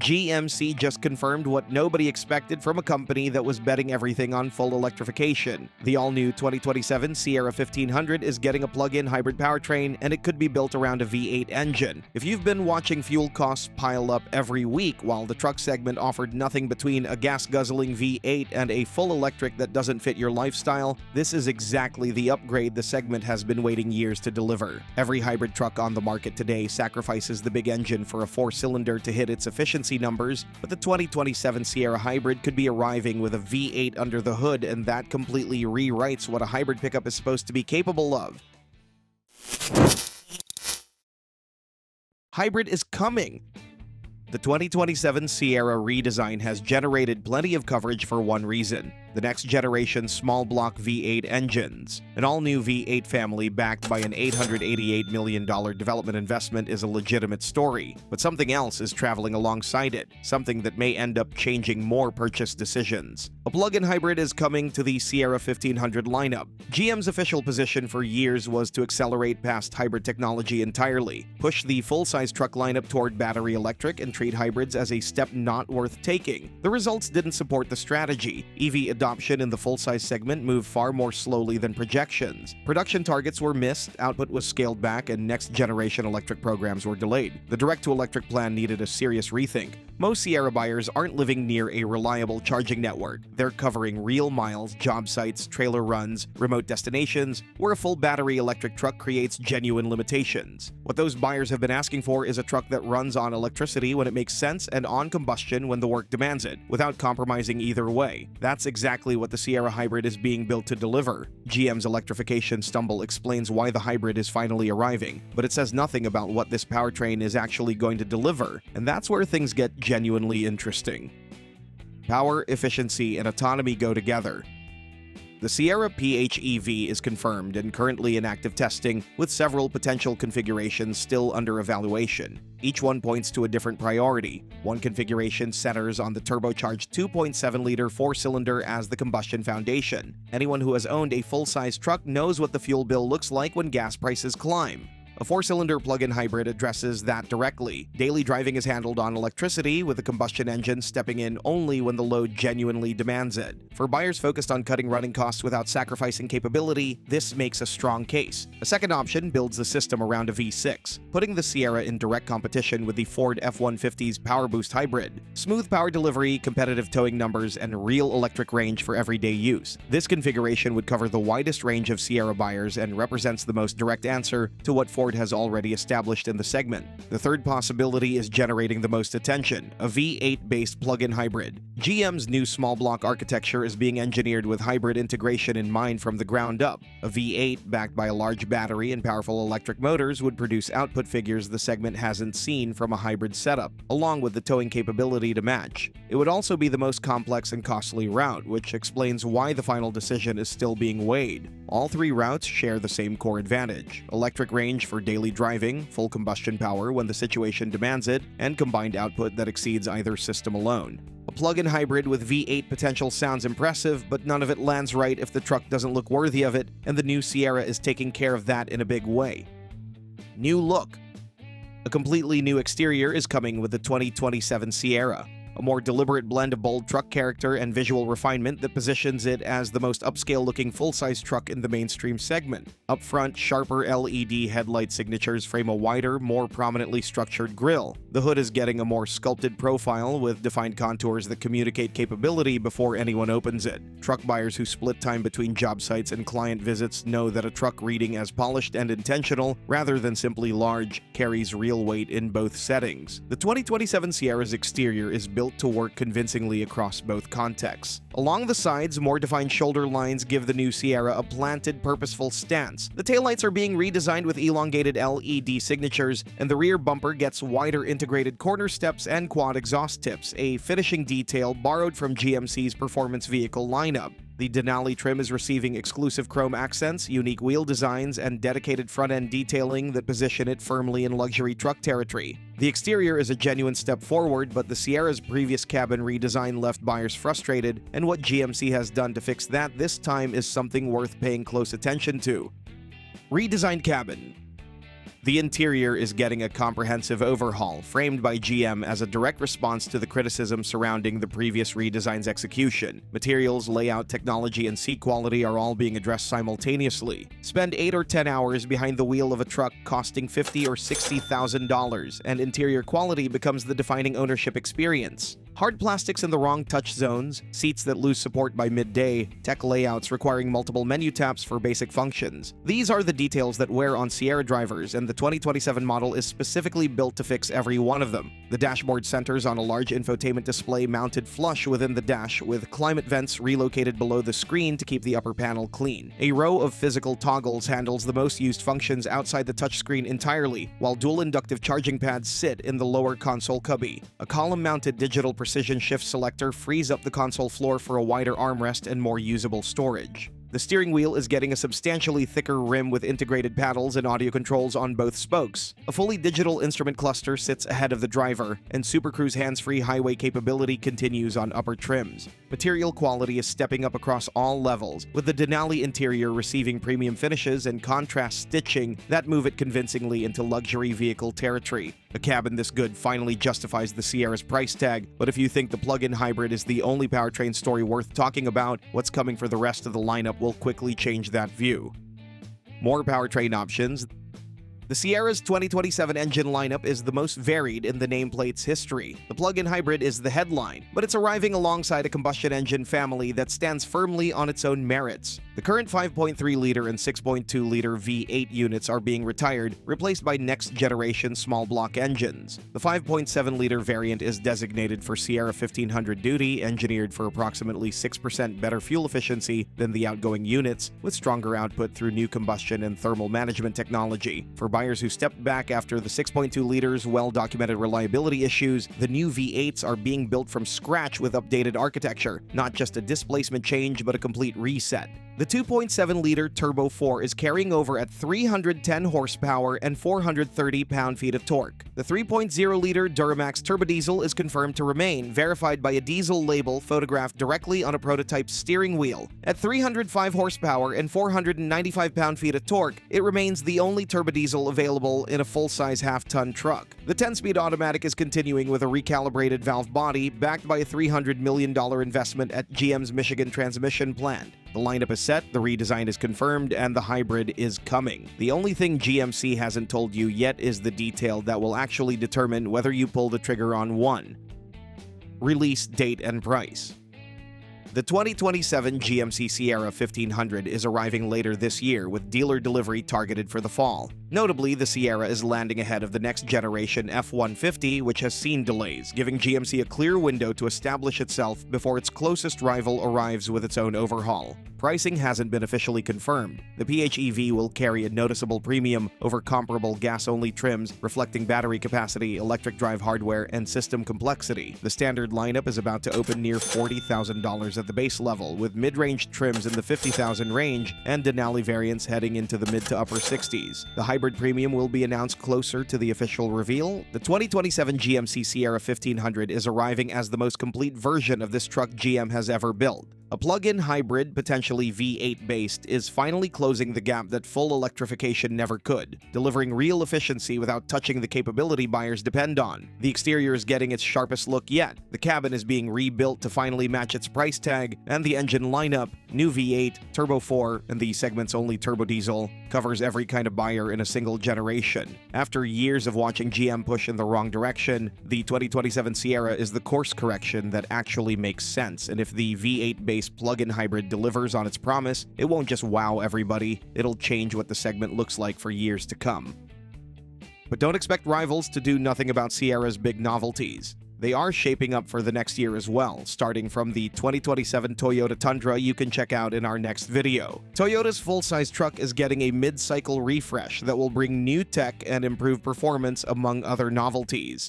GMC just confirmed what nobody expected from a company that was betting everything on full electrification. The all-new 2027 Sierra 1500 is getting a plug-in hybrid powertrain, and it could be built around a V8 engine. If you've been watching fuel costs pile up every week while the truck segment offered nothing between a gas-guzzling V8 and a full electric that doesn't fit your lifestyle, this is exactly the upgrade the segment has been waiting years to deliver. Every hybrid truck on the market today sacrifices the big engine for a four-cylinder to hit its efficiency numbers, but the 2027 Sierra Hybrid could be arriving with a V8 under the hood, and that completely rewrites what a hybrid pickup is supposed to be capable of. Hybrid is coming! The 2027 Sierra redesign has generated plenty of coverage for one reason: the next generation small block V8 engines. An all-new V8 family backed by an $888 million development investment is a legitimate story, but something else is traveling alongside it, something that may end up changing more purchase decisions. A plug-in hybrid is coming to the Sierra 1500 lineup. GM's official position for years was to accelerate past hybrid technology entirely, push the full-size truck lineup toward battery electric, and treat hybrids as a step not worth taking. The results didn't support the strategy. EV adoption in the full-size segment moved far more slowly than projections. Production targets were missed, output was scaled back, and next-generation electric programs were delayed. The direct-to-electric plan needed a serious rethink. Most Sierra buyers aren't living near a reliable charging network. They're covering real miles, job sites, trailer runs, remote destinations, where a full battery electric truck creates genuine limitations. What those buyers have been asking for is a truck that runs on electricity when it makes sense and on combustion when the work demands it, without compromising either way. That's exactly what the Sierra Hybrid is being built to deliver. GM's electrification stumble explains why the hybrid is finally arriving, but it says nothing about what this powertrain is actually going to deliver, and that's where things get genuinely interesting. Power, efficiency, and autonomy go together. The Sierra PHEV is confirmed and currently in active testing, with several potential configurations still under evaluation. Each one points to a different priority. One configuration centers on the turbocharged 2.7-liter four-cylinder as the combustion foundation. Anyone who has owned a full-size truck knows what the fuel bill looks like when gas prices climb. A four-cylinder plug-in hybrid addresses that directly. Daily driving is handled on electricity, with the combustion engine stepping in only when the load genuinely demands it. For buyers focused on cutting running costs without sacrificing capability, this makes a strong case. A second option builds the system around a V6, putting the Sierra in direct competition with the Ford F-150's Power Boost hybrid. Smooth power delivery, competitive towing numbers, and real electric range for everyday use. This configuration would cover the widest range of Sierra buyers and represents the most direct answer to what Ford has already established in the segment. The third possibility is generating the most attention: a V8-based plug-in hybrid. GM's new small block architecture is being engineered with hybrid integration in mind from the ground up. A V8 backed by a large battery and powerful electric motors would produce output figures the segment hasn't seen from a hybrid setup, along with the towing capability to match. It would also be the most complex and costly route, which explains why the final decision is still being weighed. All three routes share the same core advantage: electric range for daily driving, full combustion power when the situation demands it, and combined output that exceeds either system alone. A plug-in hybrid with V8 potential sounds impressive, but none of it lands right if the truck doesn't look worthy of it, and the new Sierra is taking care of that in a big way. New look. A completely new exterior is coming with the 2027 Sierra. A more deliberate blend of bold truck character and visual refinement that positions it as the most upscale-looking full-size truck in the mainstream segment. Up front, sharper LED headlight signatures frame a wider, more prominently structured grille. The hood is getting a more sculpted profile with defined contours that communicate capability before anyone opens it. Truck buyers who split time between job sites and client visits know that a truck reading as polished and intentional, rather than simply large, carries real weight in both settings. The 2027 Sierra's exterior is built to work convincingly across both contexts. Along the sides, more defined shoulder lines give the new Sierra a planted, purposeful stance. The taillights are being redesigned with elongated LED signatures, and the rear bumper gets wider integrated corner steps and quad exhaust tips, a finishing detail borrowed from GMC's performance vehicle lineup. The Denali trim is receiving exclusive chrome accents, unique wheel designs, and dedicated front-end detailing that position it firmly in luxury truck territory. The exterior is a genuine step forward, but the Sierra's previous cabin redesign left buyers frustrated, and what GMC has done to fix that this time is something worth paying close attention to. Redesigned cabin. The interior is getting a comprehensive overhaul, framed by GM as a direct response to the criticism surrounding the previous redesign's execution. Materials, layout, technology, and seat quality are all being addressed simultaneously. Spend 8 or 10 hours behind the wheel of a truck costing $50,000 or $60,000, and interior quality becomes the defining ownership experience. Hard plastics in the wrong touch zones, seats that lose support by midday, tech layouts requiring multiple menu taps for basic functions. These are the details that wear on Sierra drivers, and the 2027 model is specifically built to fix every one of them. The dashboard centers on a large infotainment display mounted flush within the dash, with climate vents relocated below the screen to keep the upper panel clean. A row of physical toggles handles the most used functions outside the touchscreen entirely, while dual inductive charging pads sit in the lower console cubby. A column-mounted digital precision shift selector frees up the console floor for a wider armrest and more usable storage. The steering wheel is getting a substantially thicker rim with integrated paddles and audio controls on both spokes. A fully digital instrument cluster sits ahead of the driver, and Super Cruise hands-free highway capability continues on upper trims. Material quality is stepping up across all levels, with the Denali interior receiving premium finishes and contrast stitching that move it convincingly into luxury vehicle territory. A cabin this good finally justifies the Sierra's price tag, but if you think the plug-in hybrid is the only powertrain story worth talking about, what's coming for the rest of the lineup will quickly change that view. More powertrain options. The Sierra's 2027 engine lineup is the most varied in the nameplate's history. The plug-in hybrid is the headline, but it's arriving alongside a combustion engine family that stands firmly on its own merits. The current 5.3-liter and 6.2-liter V8 units are being retired, replaced by next-generation small-block engines. The 5.7-liter variant is designated for Sierra 1500 duty, engineered for approximately 6% better fuel efficiency than the outgoing units, with stronger output through new combustion and thermal management technology. For buyers who stepped back after the 6.2 liters well-documented reliability issues, the new V8s are being built from scratch with updated architecture, not just a displacement change but a complete reset. The 2.7-liter Turbo 4 is carrying over at 310 horsepower and 430 pound-feet of torque. The 3.0-liter Duramax Turbodiesel is confirmed to remain, verified by a diesel label photographed directly on a prototype steering wheel. At 305 horsepower and 495 pound-feet of torque, it remains the only turbodiesel available in a full-size half-ton truck. The 10-speed automatic is continuing with a recalibrated valve body backed by a $300 million investment at GM's Michigan transmission plant. The lineup is set, the redesign is confirmed, and the hybrid is coming. The only thing GMC hasn't told you yet is the detail that will actually determine whether you pull the trigger on one. Release date and price. The 2027 GMC Sierra 1500 is arriving later this year, with dealer delivery targeted for the fall. Notably, the Sierra is landing ahead of the next-generation F-150, which has seen delays, giving GMC a clear window to establish itself before its closest rival arrives with its own overhaul. Pricing hasn't been officially confirmed. The PHEV will carry a noticeable premium over comparable gas-only trims, reflecting battery capacity, electric drive hardware, and system complexity. The standard lineup is about to open near $40,000 at the base level, with mid-range trims in the $50,000 range and Denali variants heading into the mid to upper 60s. The hybrid premium will be announced closer to the official reveal. The 2027 GMC Sierra 1500 is arriving as the most complete version of this truck GM has ever built. A plug-in hybrid, potentially V8-based, is finally closing the gap that full electrification never could, delivering real efficiency without touching the capability buyers depend on. The exterior is getting its sharpest look yet, the cabin is being rebuilt to finally match its price tag, and the engine lineup, new V8, Turbo 4, and the segment's only turbo diesel, covers every kind of buyer in a single generation. After years of watching GM push in the wrong direction, the 2027 Sierra is the course correction that actually makes sense, and if the V8-based plug-in hybrid delivers on its promise, it won't just wow everybody, it'll change what the segment looks like for years to come. But don't expect rivals to do nothing about Sierra's big novelties. They are shaping up for the next year as well, starting from the 2027 Toyota Tundra you can check out in our next video. Toyota's full-size truck is getting a mid-cycle refresh that will bring new tech and improved performance among other novelties.